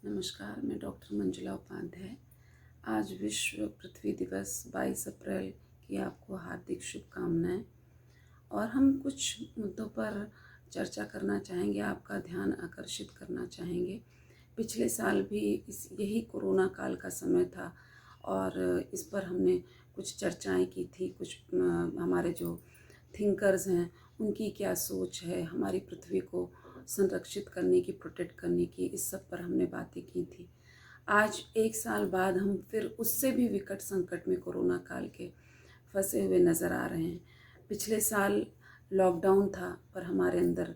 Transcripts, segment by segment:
नमस्कार, मैं डॉक्टर मंजुला उपाध्याय। आज विश्व पृथ्वी दिवस 22 अप्रैल की आपको हार्दिक शुभकामनाएं। और हम कुछ मुद्दों पर चर्चा करना चाहेंगे, आपका ध्यान आकर्षित करना चाहेंगे। पिछले साल भी यही कोरोना काल का समय था और इस पर हमने कुछ चर्चाएं की थी। कुछ हमारे जो थिंकर्स हैं उनकी क्या सोच है हमारी पृथ्वी को संरक्षित करने की, प्रोटेक्ट करने की, इस सब पर हमने बातें की थी। आज एक साल बाद हम फिर उससे भी विकट संकट में कोरोना काल के फंसे हुए नज़र आ रहे हैं। पिछले साल लॉकडाउन था पर हमारे अंदर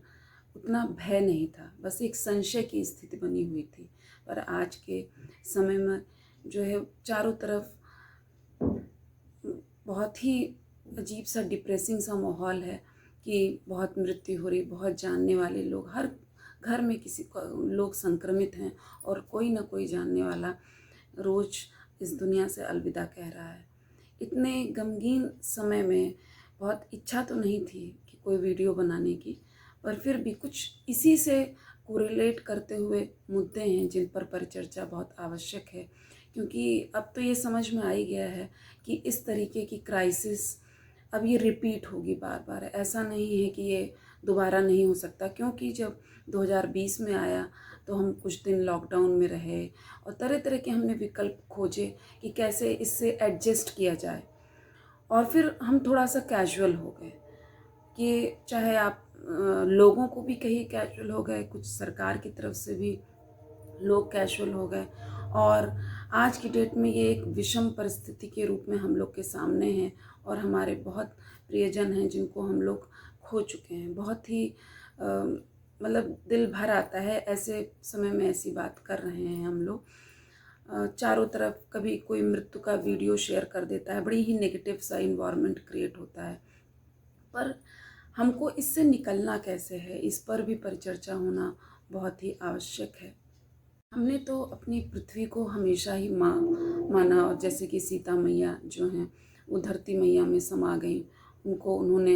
उतना भय नहीं था, बस एक संशय की स्थिति बनी हुई थी। पर आज के समय में जो है चारों तरफ बहुत ही अजीब सा डिप्रेसिंग सा माहौल है कि बहुत मृत्यु हो रही, बहुत जानने वाले लोग, हर घर में किसी को लोग संक्रमित हैं और कोई ना कोई जानने वाला रोज़ इस दुनिया से अलविदा कह रहा है। इतने गमगीन समय में बहुत इच्छा तो नहीं थी कि कोई वीडियो बनाने की, पर फिर भी कुछ इसी से कोरिलेट करते हुए मुद्दे हैं जिन पर परिचर्चा बहुत आवश्यक है। क्योंकि अब तो ये समझ में आ ही गया है कि इस तरीके की क्राइसिस अब ये रिपीट होगी बार बार। ऐसा नहीं है कि ये दोबारा नहीं हो सकता, क्योंकि जब 2020 में आया तो हम कुछ दिन लॉकडाउन में रहे और तरह तरह के हमने विकल्प खोजे कि कैसे इससे एडजस्ट किया जाए। और फिर हम थोड़ा सा कैजुअल हो गए कि चाहे आप लोगों को भी कहीं कैजुअल हो गए, कुछ सरकार की तरफ से भी लोग कैजुअल हो गए। और आज की डेट में ये एक विषम परिस्थिति के रूप में हम लोग के सामने है और हमारे बहुत प्रियजन हैं जिनको हम लोग खो चुके हैं। बहुत ही मतलब दिल भर आता है ऐसे समय में ऐसी बात कर रहे हैं हम लोग। चारों तरफ कभी कोई मृत्यु का वीडियो शेयर कर देता है, बड़ी ही नेगेटिव सा इन्वायरमेंट क्रिएट होता है। पर हमको इससे निकलना कैसे है, इस पर भी परिचर्चा होना बहुत ही आवश्यक है। हमने तो अपनी पृथ्वी को हमेशा ही माँ माना, और जैसे कि सीता मैया जो हैं वो धरती मैया में समा गई, उनको उन्होंने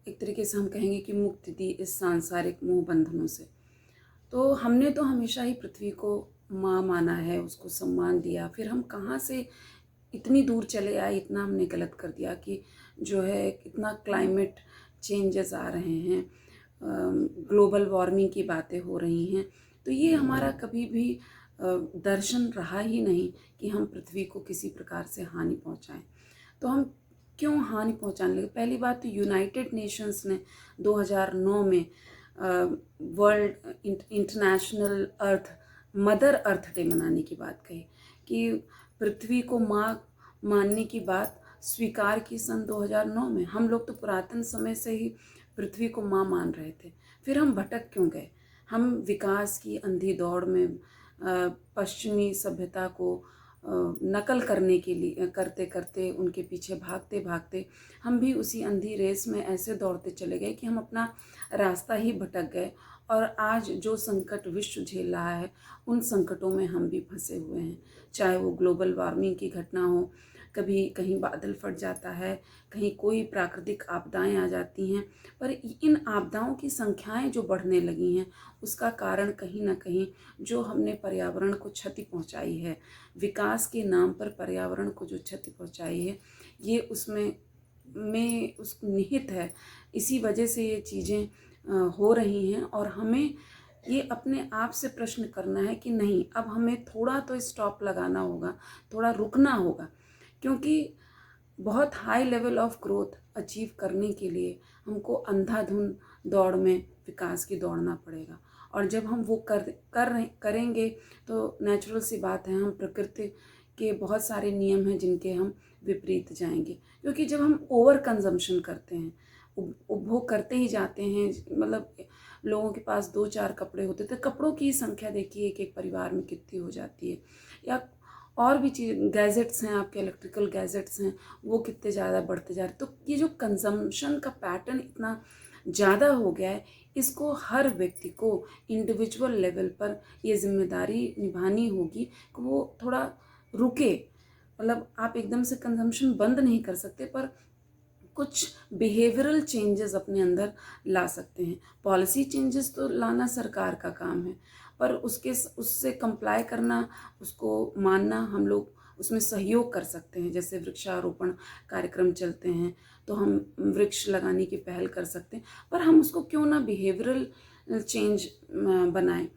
एक तरीके से हम कहेंगे कि मुक्ति दी इस सांसारिक मोह बंधनों से। तो हमने तो हमेशा ही पृथ्वी को माँ माना है, उसको सम्मान दिया। फिर हम कहाँ से इतनी दूर चले आए, इतना हमने गलत कर दिया कि जो है इतना क्लाइमेट चेंजेस आ रहे हैं, ग्लोबल वार्मिंग की बातें हो रही हैं। तो ये हमारा कभी भी दर्शन रहा ही नहीं कि हम पृथ्वी को किसी प्रकार से हानि पहुंचाएं। तो हम क्यों हानि पहुंचाने लगे? पहली बात तो यूनाइटेड नेशंस ने 2009 में वर्ल्ड इंटरनेशनल अर्थ मदर अर्थ डे मनाने की बात कही कि पृथ्वी को माँ मानने की बात स्वीकार की सन 2009 में। हम लोग तो पुरातन समय से ही पृथ्वी को माँ मान रहे थे। फिर हम भटक क्यों गए? हम विकास की अंधी दौड़ में पश्चिमी सभ्यता को नकल करने के लिए करते करते उनके पीछे भागते भागते हम भी उसी अंधी रेस में ऐसे दौड़ते चले गए कि हम अपना रास्ता ही भटक गए। और आज जो संकट विश्व झेल रहा है उन संकटों में हम भी फंसे हुए हैं। चाहे वो ग्लोबल वार्मिंग की घटना हो, कभी कहीं बादल फट जाता है, कहीं कोई प्राकृतिक आपदाएं आ जाती हैं। पर इन आपदाओं की संख्याएं जो बढ़ने लगी हैं उसका कारण कहीं ना कहीं जो हमने पर्यावरण को क्षति पहुंचाई है, विकास के नाम पर पर्यावरण को जो क्षति पहुंचाई है, ये उसमें उस निहित है। इसी वजह से ये चीज़ें हो रही हैं और हमें ये अपने आप से प्रश्न करना है कि नहीं, अब हमें थोड़ा तो स्टॉप लगाना होगा, थोड़ा रुकना होगा। क्योंकि बहुत high level of growth achieve करने के लिए हमको अंधाधुंध दौड़ में विकास की दौड़ना पड़ेगा। और जब हम वो करेंगे तो नेचुरल सी बात है, हम प्रकृति के बहुत सारे नियम हैं जिनके हम विपरीत जाएंगे। क्योंकि जब हम ओवर कंजम्पशन करते हैं, उपभोग करते ही जाते हैं, मतलब लोगों के पास 2-4 कपड़े होते थे, कपड़ों की संख्या देखिए एक एक परिवार में कितनी हो जाती है। या और भी चीज़, गैजेट्स हैं, आपके इलेक्ट्रिकल गैजेट्स हैं, वो कितने ज़्यादा बढ़ते जा रहे। तो ये जो कंजम्पशन का पैटर्न इतना ज़्यादा हो गया है, इसको हर व्यक्ति को इंडिविजुअल लेवल पर ये जिम्मेदारी निभानी होगी कि वो थोड़ा रुके। मतलब आप एकदम से कंजम्पशन बंद नहीं कर सकते, पर कुछ बिहेवियरल चेंजेस अपने अंदर ला सकते हैं। पॉलिसी चेंजेस तो लाना सरकार का काम है, पर उससे कंप्लाई करना, उसको मानना, हम लोग उसमें सहयोग कर सकते हैं। जैसे वृक्षारोपण कार्यक्रम चलते हैं तो हम वृक्ष लगाने की पहल कर सकते हैं, पर हम उसको क्यों ना बिहेवियरल चेंज बनाएं,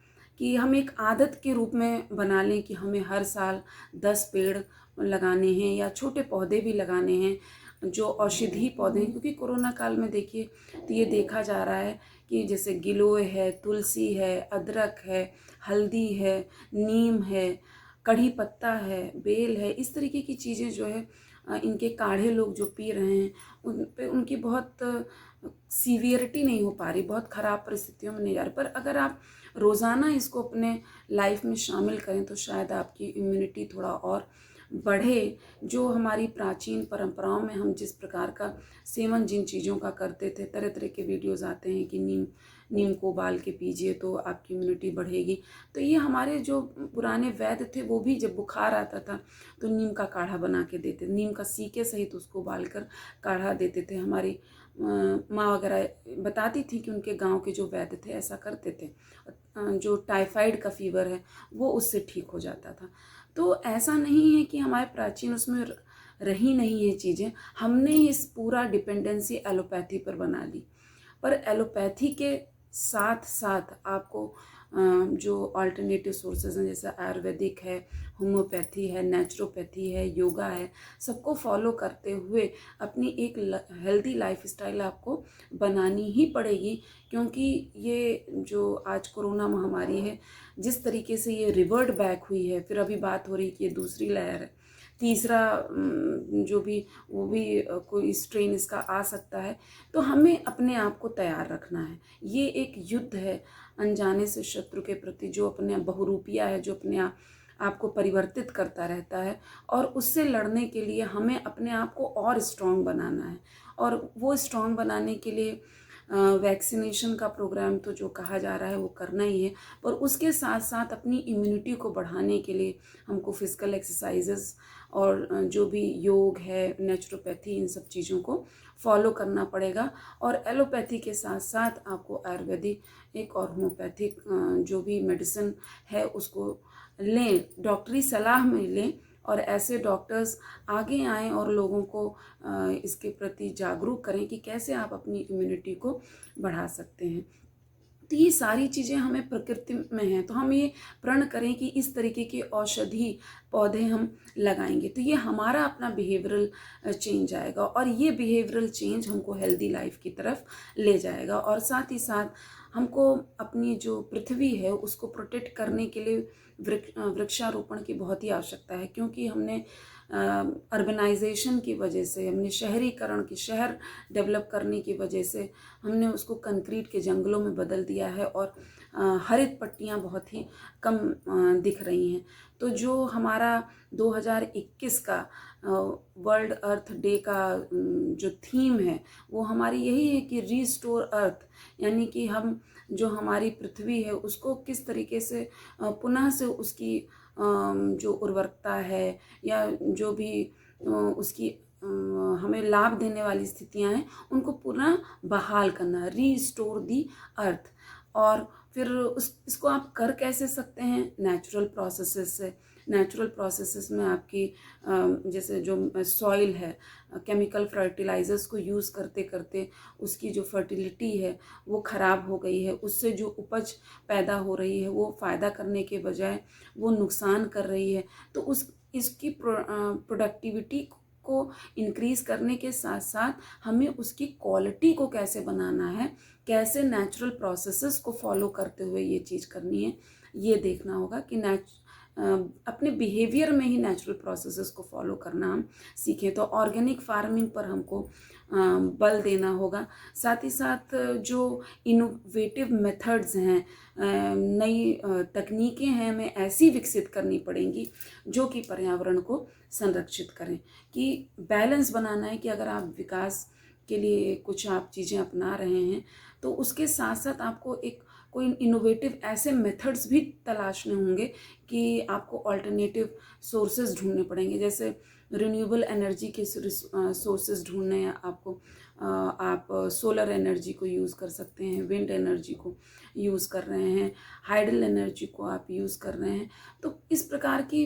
कि हम एक आदत के रूप में बना लें कि हमें हर साल 10 पेड़ लगाने हैं या छोटे पौधे भी लगाने हैं जो औषधीय पौधे हैं। क्योंकि कोरोना काल में देखिए तो ये देखा जा रहा है कि जैसे गिलोय है, तुलसी है, अदरक है, हल्दी है, नीम है, कढ़ी पत्ता है, बेल है, इस तरीके की चीज़ें जो है इनके काढ़े लोग जो पी रहे हैं उन पे उनकी बहुत सीवियरिटी नहीं हो पा रही, बहुत ख़राब परिस्थितियों में नहीं जा रही। पर अगर आप रोज़ाना इसको अपने लाइफ में शामिल करें तो शायद आपकी इम्यूनिटी थोड़ा और बढ़े। जो हमारी प्राचीन परंपराओं में हम जिस प्रकार का सेवन जिन चीज़ों का करते थे, तरह तरह के वीडियोज़ आते हैं कि नीम को उबाल के पीजिए तो आपकी इम्यूनिटी बढ़ेगी। तो ये हमारे जो पुराने वैद्य थे वो भी जब बुखार आता था तो नीम का काढ़ा बना के देते, नीम का सीके सहित उसको उबाल कर काढ़ा देते थे। हमारी माँ वगैरह बताती थी कि उनके गांव के जो वैद्य थे ऐसा करते थे। जो टाइफाइड का फीवर है वो उससे ठीक हो जाता था। तो ऐसा नहीं है कि हमारे प्राचीन उसमें रही नहीं है चीज़ें, हमने इस पूरा डिपेंडेंसी एलोपैथी पर बना ली। पर एलोपैथी के साथ साथ आपको जो अल्टरनेटिव सोर्सेज हैं जैसे आयुर्वेदिक है, होम्योपैथी है, नेचुरोपैथी है, योगा है, सबको फॉलो करते हुए अपनी एक हेल्दी लाइफस्टाइल आपको बनानी ही पड़ेगी। क्योंकि ये जो आज कोरोना महामारी है जिस तरीके से ये रिवर्ट बैक हुई है, फिर अभी बात हो रही कि ये दूसरी लहर है, तीसरा जो भी वो भी कोई स्ट्रेन इसका आ सकता है। तो हमें अपने आप को तैयार रखना है। ये एक युद्ध है अनजाने से शत्रु के प्रति, जो अपने बहुरूपिया है, जो अपने आपको परिवर्तित करता रहता है। और उससे लड़ने के लिए हमें अपने आप को और स्ट्रांग बनाना है। और वो स्ट्रांग बनाने के लिए वैक्सीनेशन का प्रोग्राम तो जो कहा जा रहा है वो करना ही है, पर उसके साथ साथ अपनी इम्यूनिटी को बढ़ाने के लिए हमको फिजिकल एक्सरसाइजेस और जो भी योग है, नेचुरोपैथी, इन सब चीज़ों को फॉलो करना पड़ेगा। और एलोपैथी के साथ साथ आपको आयुर्वेदिक एक और होम्योपैथिक जो भी मेडिसिन है उसको लें, डॉक्टरी सलाह में लें। और ऐसे डॉक्टर्स आगे आएँ और लोगों को इसके प्रति जागरूक करें कि कैसे आप अपनी इम्यूनिटी को बढ़ा सकते हैं। तो ये सारी चीज़ें हमें प्रकृति में हैं, तो हम ये प्रण करें कि इस तरीके के औषधि पौधे हम लगाएंगे तो ये हमारा अपना बिहेवियरल चेंज आएगा। और ये बिहेवियरल चेंज हमको हेल्दी लाइफ की तरफ ले जाएगा। और साथ ही साथ हमको अपनी जो पृथ्वी है उसको प्रोटेक्ट करने के लिए वृक्षारोपण की बहुत ही आवश्यकता है। क्योंकि हमने अर्बनाइजेशन की वजह से, हमने शहरीकरण की, शहर डेवलप करने की वजह से हमने उसको कंक्रीट के जंगलों में बदल दिया है और हरित पट्टियाँ बहुत ही कम दिख रही हैं। तो जो हमारा 2021 का वर्ल्ड अर्थ डे का जो थीम है वो हमारी यही है कि रीस्टोर अर्थ, यानी कि हम जो हमारी पृथ्वी है उसको किस तरीके से पुनः से उसकी जो उर्वरकता है या जो भी उसकी हमें लाभ देने वाली स्थितियां हैं उनको पुनः बहाल करना, रीस्टोर दी अर्थ। और फिर इसको आप कर कैसे सकते हैं? नेचुरल प्रोसेसेस से। नेचुरल प्रोसेसेस में आपकी जैसे जो सॉइल है, केमिकल फर्टिलाइजर्स को यूज़ करते करते उसकी जो फर्टिलिटी है वो ख़राब हो गई है, उससे जो उपज पैदा हो रही है वो फ़ायदा करने के बजाय वो नुकसान कर रही है। तो इसकी प्रोडक्टिविटी को इंक्रीज़ करने के साथ साथ हमें उसकी क्वालिटी को कैसे बनाना है, कैसे नेचुरल प्रोसेसेस को फॉलो करते हुए ये चीज़ करनी है, ये देखना होगा कि अपने बिहेवियर में ही नेचुरल प्रोसेसेस को फॉलो करना हम सीखें। तो ऑर्गेनिक फार्मिंग पर हमको बल देना होगा। साथ ही साथ जो इनोवेटिव मेथड्स हैं, नई तकनीकें हैं, हमें ऐसी विकसित करनी पड़ेंगी जो कि पर्यावरण को संरक्षित करें। कि बैलेंस बनाना है कि अगर आप विकास के लिए कुछ आप चीज़ें अपना रहे हैं तो उसके साथ साथ आपको एक कोई इनोवेटिव ऐसे मेथड्स भी तलाशने होंगे कि आपको अल्टरनेटिव सोर्सेज ढूंढने पड़ेंगे। जैसे रिन्यूएबल एनर्जी के सोर्सेज ढूंढने हैं आपको। आप सोलर एनर्जी को यूज़ कर सकते हैं, विंड एनर्जी को यूज़ कर रहे हैं, हाइडल एनर्जी को आप यूज़ कर रहे हैं। तो इस प्रकार की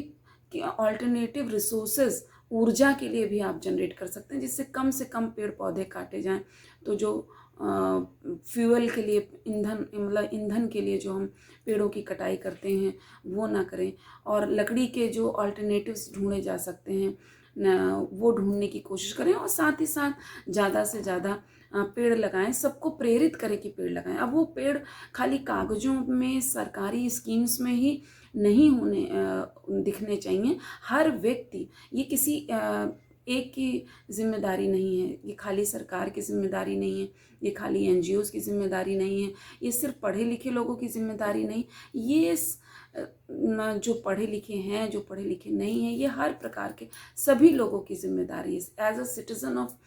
अल्टरनेटिव रिसोर्सेज ऊर्जा के लिए भी आप जनरेट कर सकते हैं, जिससे कम से कम पेड़ पौधे काटे जाएं। तो जो फ्यूल के लिए ईंधन, मतलब ईंधन के लिए जो हम पेड़ों की कटाई करते हैं वो ना करें, और लकड़ी के जो अल्टरनेटिव्स ढूंढे जा सकते हैं वो ढूंढने की कोशिश करें, और साथ ही साथ ज़्यादा से ज़्यादा पेड़ लगाएं। सबको प्रेरित करें कि पेड़ लगाएं। अब वो पेड़ खाली कागज़ों में, सरकारी स्कीम्स में ही नहीं दिखने चाहिए। हर व्यक्ति, ये किसी एक की जिम्मेदारी नहीं है, ये खाली सरकार की जिम्मेदारी नहीं है, ये खाली एनजीओज की जिम्मेदारी नहीं है, ये सिर्फ पढ़े लिखे लोगों की जिम्मेदारी नहीं, ये जो पढ़े लिखे हैं, जो पढ़े लिखे नहीं हैं, ये हर प्रकार के सभी लोगों की जिम्मेदारी है। As a citizen of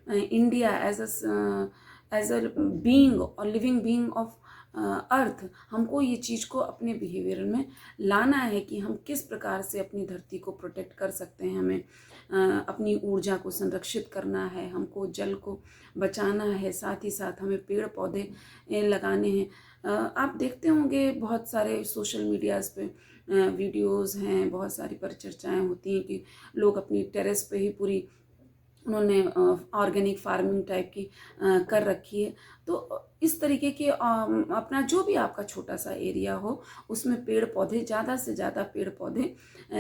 India, as a being और लिविंग बीइंग ऑफ अर्थ, हमको ये चीज़ को अपने बिहेवियर में लाना है कि हम किस प्रकार से अपनी धरती को प्रोटेक्ट कर सकते हैं। हमें अपनी ऊर्जा को संरक्षित करना है, हमको जल को बचाना है, साथ ही साथ हमें पेड़ पौधे लगाने हैं। आप देखते होंगे बहुत सारे सोशल मीडियाज़ पे वीडियोज़ हैं, बहुत सारी परिचर्चाएँ होती हैं कि लोग अपनी टेरेस पे ही पूरी उन्होंने ऑर्गेनिक फार्मिंग टाइप की कर रखी है। तो इस तरीके के अपना जो भी आपका छोटा सा एरिया हो, उसमें पेड़ पौधे, ज़्यादा से ज़्यादा पेड़ पौधे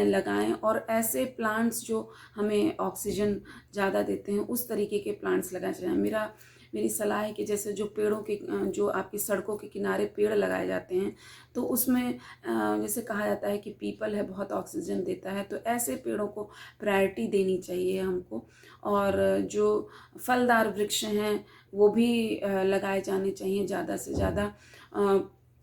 लगाएं, और ऐसे प्लांट्स जो हमें ऑक्सीजन ज़्यादा देते हैं उस तरीके के प्लांट्स लगाए जाएं। मेरी सलाह है कि जैसे जो पेड़ों के, जो आपकी सड़कों के किनारे पेड़ लगाए जाते हैं, तो उसमें जैसे कहा जाता है कि पीपल है बहुत ऑक्सीजन देता है, तो ऐसे पेड़ों को प्रायोरिटी देनी चाहिए हमको। और जो फलदार वृक्ष हैं वो भी लगाए जाने चाहिए ज़्यादा से ज़्यादा।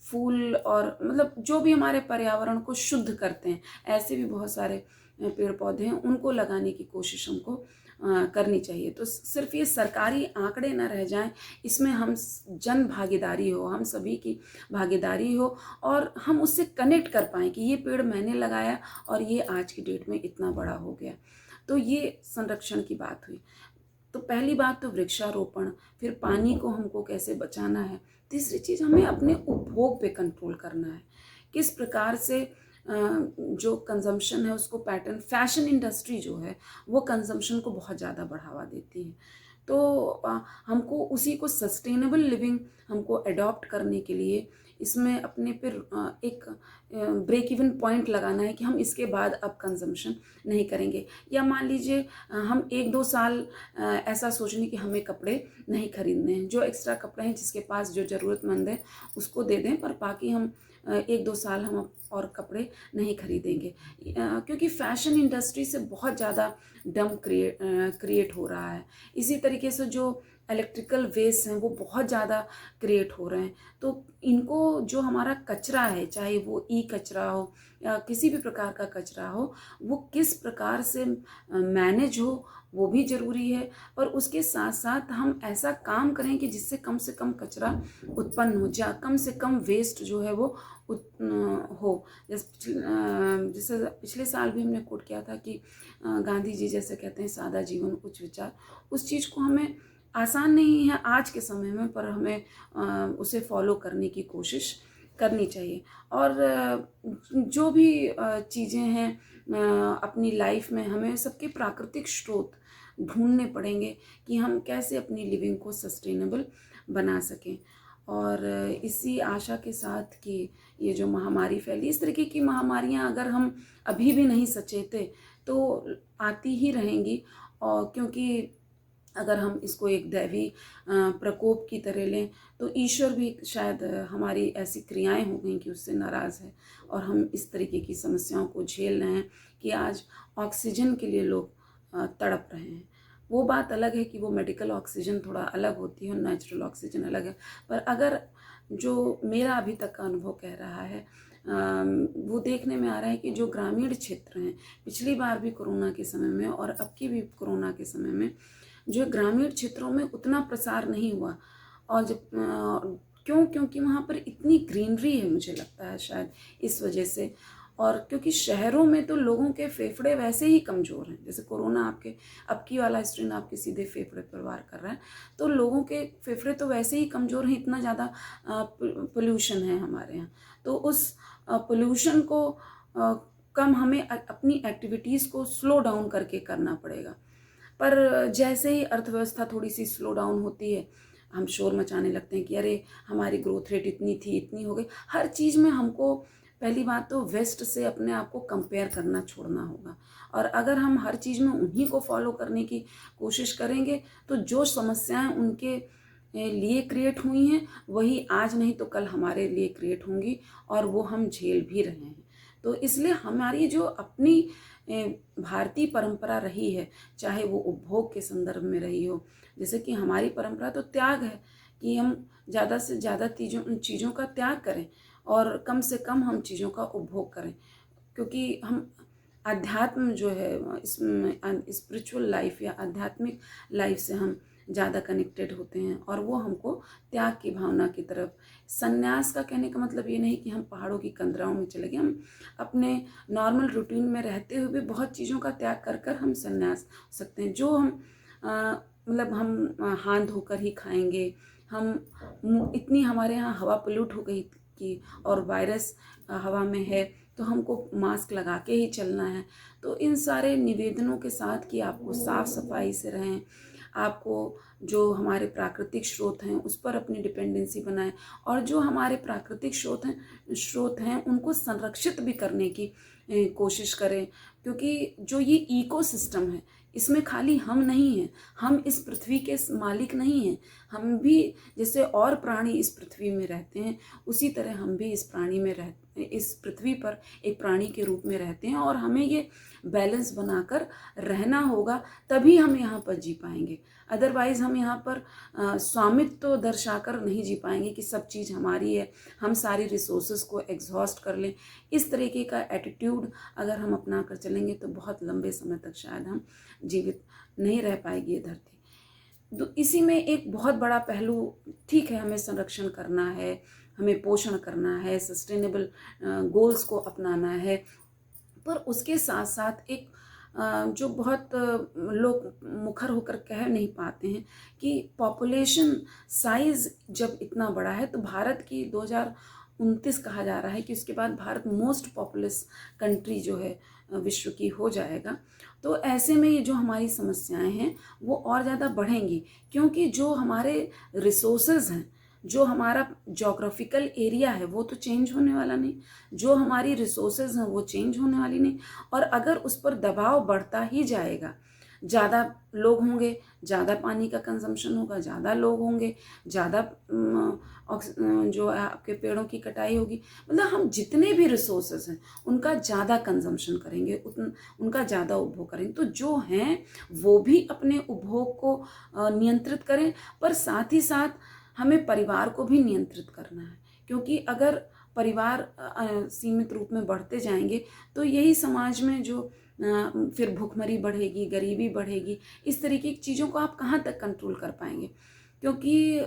फूल और मतलब जो भी हमारे पर्यावरण को शुद्ध करते हैं, ऐसे भी बहुत सारे पेड़ पौधे हैं, उनको लगाने की कोशिश हमको करनी चाहिए। तो सिर्फ ये सरकारी आंकड़े ना रह जाएं, इसमें हम जन भागीदारी हो, हम सभी की भागीदारी हो, और हम उससे कनेक्ट कर पाएँ कि ये पेड़ मैंने लगाया और ये आज की डेट में इतना बड़ा हो गया। तो ये संरक्षण की बात हुई। तो पहली बात तो वृक्षारोपण, फिर पानी को हमको कैसे बचाना है, तीसरी चीज़ हमें अपने उपभोग पे कंट्रोल करना है। किस प्रकार से जो कंजम्पशन है उसको पैटर्न, फैशन इंडस्ट्री जो है वो कंजम्पशन को बहुत ज़्यादा बढ़ावा देती है। तो हमको उसी को सस्टेनेबल लिविंग हमको अडॉप्ट करने के लिए इसमें अपने पर एक ब्रेक इवन पॉइंट लगाना है कि हम इसके बाद अब कंजम्पशन नहीं करेंगे। या मान लीजिए हम 1-2 साल ऐसा सोचने कि हमें कपड़े नहीं खरीदने हैं, जो एक्स्ट्रा कपड़े हैं जिसके पास जो ज़रूरतमंद है उसको दे दें, पर बाकी हम 1-2 साल हम और कपड़े नहीं खरीदेंगे। क्योंकि फैशन इंडस्ट्री से बहुत ज़्यादा डंप क्रिएट हो रहा है। इसी तरीके से जो इलेक्ट्रिकल वेस्ट हैं वो बहुत ज़्यादा क्रिएट हो रहे हैं। तो इनको, जो हमारा कचरा है, चाहे वो ई कचरा हो या किसी भी प्रकार का कचरा हो, वो किस प्रकार से मैनेज हो वो भी ज़रूरी है। पर उसके साथ साथ हम ऐसा काम करें कि जिससे कम से कम कचरा उत्पन्न हो, या कम से कम वेस्ट जो है वो हो। जैसे पिछले साल भी हमने कोट किया था कि गांधी जी जैसे कहते हैं, सादा जीवन उच्च विचार। उस चीज़ को हमें, आसान नहीं है आज के समय में, पर हमें उसे फॉलो करने की कोशिश करनी चाहिए। और जो भी चीज़ें हैं अपनी लाइफ में, हमें सबके प्राकृतिक स्रोत ढूंढने पड़ेंगे कि हम कैसे अपनी लिविंग को सस्टेनेबल बना सकें। और इसी आशा के साथ कि ये जो महामारी फैली, इस तरीके की महामारियां अगर हम अभी भी नहीं सचेते तो आती ही रहेंगी। और क्योंकि अगर हम इसको एक दैवी प्रकोप की तरह लें तो ईश्वर भी शायद हमारी ऐसी क्रियाएं हो गई कि उससे नाराज़ है, और हम इस तरीके की समस्याओं को झेल रहे हैं कि आज ऑक्सीजन के लिए लोग तड़प रहे हैं। वो बात अलग है कि वो मेडिकल ऑक्सीजन थोड़ा अलग होती है और नेचुरल ऑक्सीजन अलग है। पर अगर जो मेरा अभी तक का अनुभव कह रहा है, वो देखने में आ रहा है कि जो ग्रामीण क्षेत्र हैं, पिछली बार भी कोरोना के समय में और अब की भी कोरोना के समय में, जो ग्रामीण क्षेत्रों में उतना प्रसार नहीं हुआ। और जब क्यों? क्योंकि वहाँ पर इतनी ग्रीनरी है, मुझे लगता है शायद इस वजह से। और क्योंकि शहरों में तो लोगों के फेफड़े वैसे ही कमज़ोर हैं, जैसे कोरोना आपके अब की वाला स्ट्रेन आपके सीधे फेफड़े पर वार कर रहा है, तो लोगों के फेफड़े तो वैसे ही कमज़ोर हैं, इतना ज़्यादा पोल्यूशन है हमारे यहाँ। तो उस पोल्यूशन को कम हमें अपनी एक्टिविटीज़ को स्लो डाउन करके करना पड़ेगा। पर जैसे ही अर्थव्यवस्था थोड़ी सी स्लो डाउन होती है, हम शोर मचाने लगते हैं कि अरे हमारी ग्रोथ रेट इतनी थी, इतनी हो गई। हर चीज़ में हमको पहली बात तो वेस्ट से अपने आप को कंपेयर करना छोड़ना होगा। और अगर हम हर चीज़ में उन्हीं को फॉलो करने की कोशिश करेंगे, तो जो समस्याएं उनके लिए क्रिएट हुई हैं वही आज नहीं तो कल हमारे लिए क्रिएट होंगी, और वो हम झेल भी रहे हैं। तो इसलिए हमारी जो अपनी भारतीय परंपरा रही है, चाहे वो उपभोग के संदर्भ में रही हो, जैसे कि हमारी परंपरा तो त्याग है कि हम ज़्यादा से ज़्यादा चीज़ों का त्याग करें और कम से कम हम चीज़ों का उपभोग करें, क्योंकि हम अध्यात्म जो है इसमें स्पिरिचुअल लाइफ या आध्यात्मिक लाइफ से हम ज़्यादा कनेक्टेड होते हैं, और वो हमको त्याग की भावना की तरफ। संन्यास का कहने का मतलब ये नहीं कि हम पहाड़ों की कंदराओं में चले गए, हम अपने नॉर्मल रूटीन में रहते हुए भी बहुत चीज़ों का त्याग कर कर हम संन्यास हो सकते हैं। जो हम मतलब हम हाथ धोकर ही खाएंगे, हम इतनी हमारे यहाँ हवा पोल्यूट हो गई कि और वायरस हवा में है, तो हमको मास्क लगा के ही चलना है। तो इन सारे निवेदनों के साथ कि आपको साफ़ सफाई से रहें, आपको जो हमारे प्राकृतिक स्रोत हैं उस पर अपनी डिपेंडेंसी बनाएं, और जो हमारे प्राकृतिक स्रोत हैं उनको संरक्षित भी करने की कोशिश करें, क्योंकि जो ये इकोसिस्टम है इसमें खाली हम नहीं हैं, हम इस पृथ्वी के मालिक नहीं हैं। हम भी जैसे और प्राणी इस पृथ्वी में रहते हैं, उसी तरह हम भी इस पृथ्वी पर एक प्राणी के रूप में रहते हैं, और हमें ये बैलेंस बनाकर रहना होगा, तभी हम यहाँ पर जी पाएंगे। अदरवाइज़ हम यहाँ पर स्वामित्व तो दर्शाकर नहीं जी पाएंगे कि सब चीज़ हमारी है, हम सारी रिसोर्सेज को एग्जॉस्ट कर लें। इस तरीके का एटीट्यूड अगर हम अपना कर चलेंगे तो बहुत लंबे समय तक शायद हम जीवित नहीं रह पाएगी ये धरती। तो इसी में एक बहुत बड़ा पहलू, ठीक है हमें संरक्षण करना है, हमें पोषण करना है, सस्टेनेबल गोल्स को अपनाना है, पर उसके साथ साथ एक जो बहुत लोग मुखर होकर कह नहीं पाते हैं कि पॉपुलेशन साइज़ जब इतना बड़ा है, तो भारत की 2029 कहा जा रहा है कि उसके बाद भारत मोस्ट पॉपुलस कंट्री जो है विश्व की हो जाएगा। तो ऐसे में ये जो हमारी समस्याएं हैं वो और ज़्यादा बढ़ेंगी, क्योंकि जो हमारे रिसोर्सेज हैं, जो हमारा जोग्राफिकल एरिया है वो तो चेंज होने वाला नहीं, जो हमारी रिसोर्सेज हैं वो चेंज होने वाली नहीं। और अगर उस पर दबाव बढ़ता ही जाएगा, ज़्यादा लोग होंगे, ज़्यादा पानी का कंजम्पशन होगा, ज़्यादा लोग होंगे, ज़्यादा जो आपके पेड़ों की कटाई होगी, मतलब हम जितने भी रिसोर्सेज हैं उनका ज़्यादा कंजम्पशन करेंगे, उनका ज़्यादा उपभोग करेंगे। तो जो हैं वो भी अपने उपभोग को नियंत्रित करें, पर साथ ही साथ हमें परिवार को भी नियंत्रित करना है, क्योंकि अगर परिवार सीमित रूप में बढ़ते जाएंगे तो यही समाज में जो फिर भूखमरी बढ़ेगी, गरीबी बढ़ेगी, इस तरीके की चीज़ों को आप कहाँ तक कंट्रोल कर पाएंगे। क्योंकि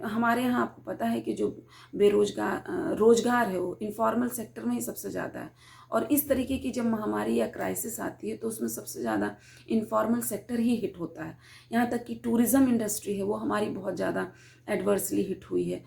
हमारे यहाँ आपको पता है कि जो रोजगार है वो इनफॉर्मल सेक्टर में ही सबसे ज़्यादा है, और इस तरीके की जब महामारी या क्राइसिस आती है तो उसमें सबसे ज़्यादा इनफॉर्मल सेक्टर ही हिट होता है। यहाँ तक कि टूरिज़्म इंडस्ट्री है वो हमारी बहुत ज़्यादा एडवर्सली हिट हुई है।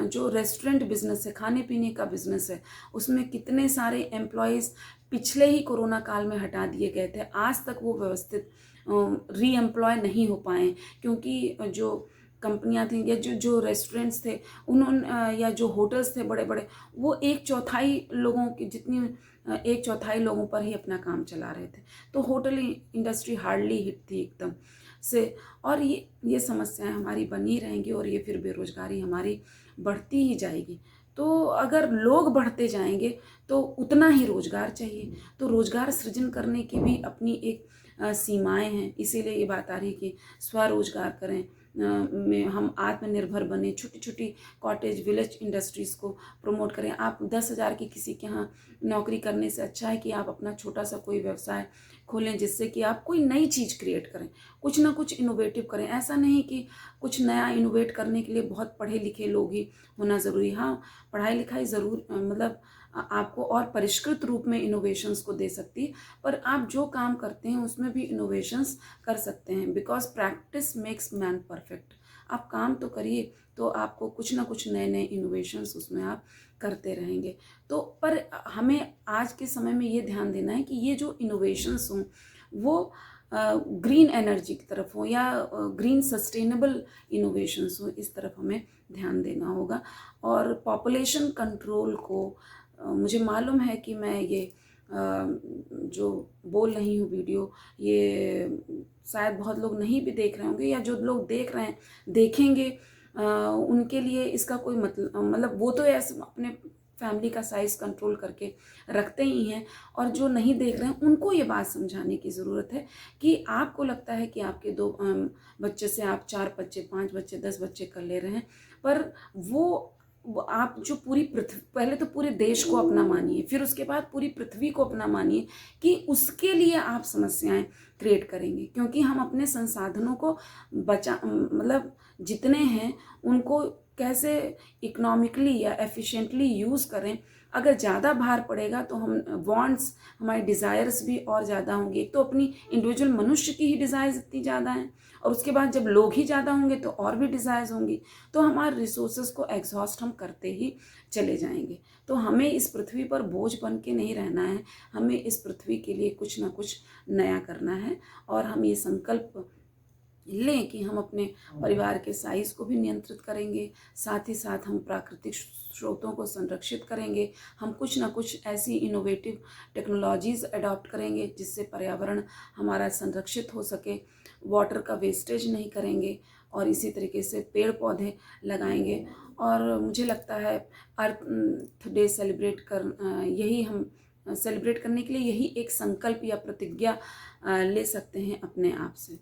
जो रेस्टोरेंट बिजनेस है, खाने पीने का बिजनेस है, उसमें कितने सारे एम्प्लॉयज़ पिछले ही कोरोना काल में हटा दिए गए थे, आज तक वो व्यवस्थित री एम्प्लॉय नहीं हो पाए, क्योंकि जो कंपनियां थी या जो रेस्टोरेंट्स थे उन्होंने या जो होटल्स थे बड़े बड़े, वो एक चौथाई लोगों पर ही अपना काम चला रहे थे। तो होटल इंडस्ट्री हार्डली हिट थी एकदम से, और ये समस्याएं हमारी बनी रहेंगी, और ये फिर बेरोजगारी हमारी बढ़ती ही जाएगी। तो अगर लोग बढ़ते जाएंगे तो उतना ही रोजगार चाहिए, तो रोजगार सृजन करने की भी अपनी एक सीमाएं हैं। इसीलिए ये बात आ रही है कि स्वरोजगार करें, में हम आत्मनिर्भर बने, छोटी छोटी कॉटेज विलेज इंडस्ट्रीज़ को प्रमोट करें। आप 10,000 की किसी के यहाँ नौकरी करने से अच्छा है कि आप अपना छोटा सा कोई व्यवसाय खोलें, जिससे कि आप कोई नई चीज़ क्रिएट करें, कुछ ना कुछ इनोवेटिव करें। ऐसा नहीं कि कुछ नया इनोवेट करने के लिए बहुत पढ़े लिखे लोग ही होना ज़रूरी। हाँ, पढ़ाई लिखाई ज़रूर मतलब आपको और परिष्कृत रूप में इनोवेशंस को दे सकती है, पर आप जो काम करते हैं उसमें भी इनोवेशंस कर सकते हैं, because practice makes man perfect. आप काम तो करिए, तो आपको कुछ ना कुछ नए नए इनोवेशंस उसमें आप करते रहेंगे। तो पर हमें आज के समय में ये ध्यान देना है कि ये जो इनोवेशंस हों वो ग्रीन एनर्जी की तरफ हो या ग्रीन सस्टेनेबल इनोवेशंस हो, इस तरफ हमें ध्यान देना होगा। और पॉपुलेशन कंट्रोल को मुझे मालूम है कि मैं ये जो बोल रही हूँ वीडियो, ये शायद बहुत लोग नहीं भी देख रहे होंगे, या जो लोग देख रहे हैं देखेंगे उनके लिए इसका कोई मतलब वो तो ऐसे अपने फैमिली का साइज़ कंट्रोल करके रखते ही हैं, और जो नहीं देख रहे हैं उनको ये बात समझाने की ज़रूरत है कि आपको लगता है कि आपके 2 बच्चे से आप 4 बच्चे, 5 बच्चे, 10 बच्चे कर ले रहे हैं, पर वो आप जो पूरी पृथ्वी, पहले तो पूरे देश को अपना मानिए, फिर उसके बाद पूरी पृथ्वी को अपना मानिए कि उसके लिए आप समस्याएं क्रिएट करेंगे। क्योंकि हम अपने संसाधनों को मतलब जितने हैं उनको कैसे इकोनॉमिकली या एफिशिएंटली यूज़ करें। अगर ज़्यादा भार पड़ेगा तो हम वांट्स, हमारे डिज़ायर्स भी और ज़्यादा होंगे। एक तो अपनी इंडिविजुअल मनुष्य की ही डिज़ायर्स इतनी ज़्यादा हैं, और उसके बाद जब लोग ही ज़्यादा होंगे तो और भी डिज़ायर्स होंगी, तो हमारे रिसोर्सेज को एग्जॉस्ट हम करते ही चले जाएंगे। तो हमें इस पृथ्वी पर बोझ बन के नहीं रहना है, हमें इस पृथ्वी के लिए कुछ ना कुछ नया करना है। और हम ये संकल्प लें कि हम अपने परिवार के साइज़ को भी नियंत्रित करेंगे, साथ ही साथ हम प्राकृतिक स्रोतों को संरक्षित करेंगे। हम कुछ ना कुछ ऐसी इनोवेटिव टेक्नोलॉजीज़ अडॉप्ट करेंगे जिससे पर्यावरण हमारा संरक्षित हो सके, वाटर का वेस्टेज नहीं करेंगे, और इसी तरीके से पेड़ पौधे लगाएंगे। और मुझे लगता है अर्थ डे सेलिब्रेट यही हम सेलिब्रेट करने के लिए यही एक संकल्प या प्रतिज्ञा ले सकते हैं अपने आप से।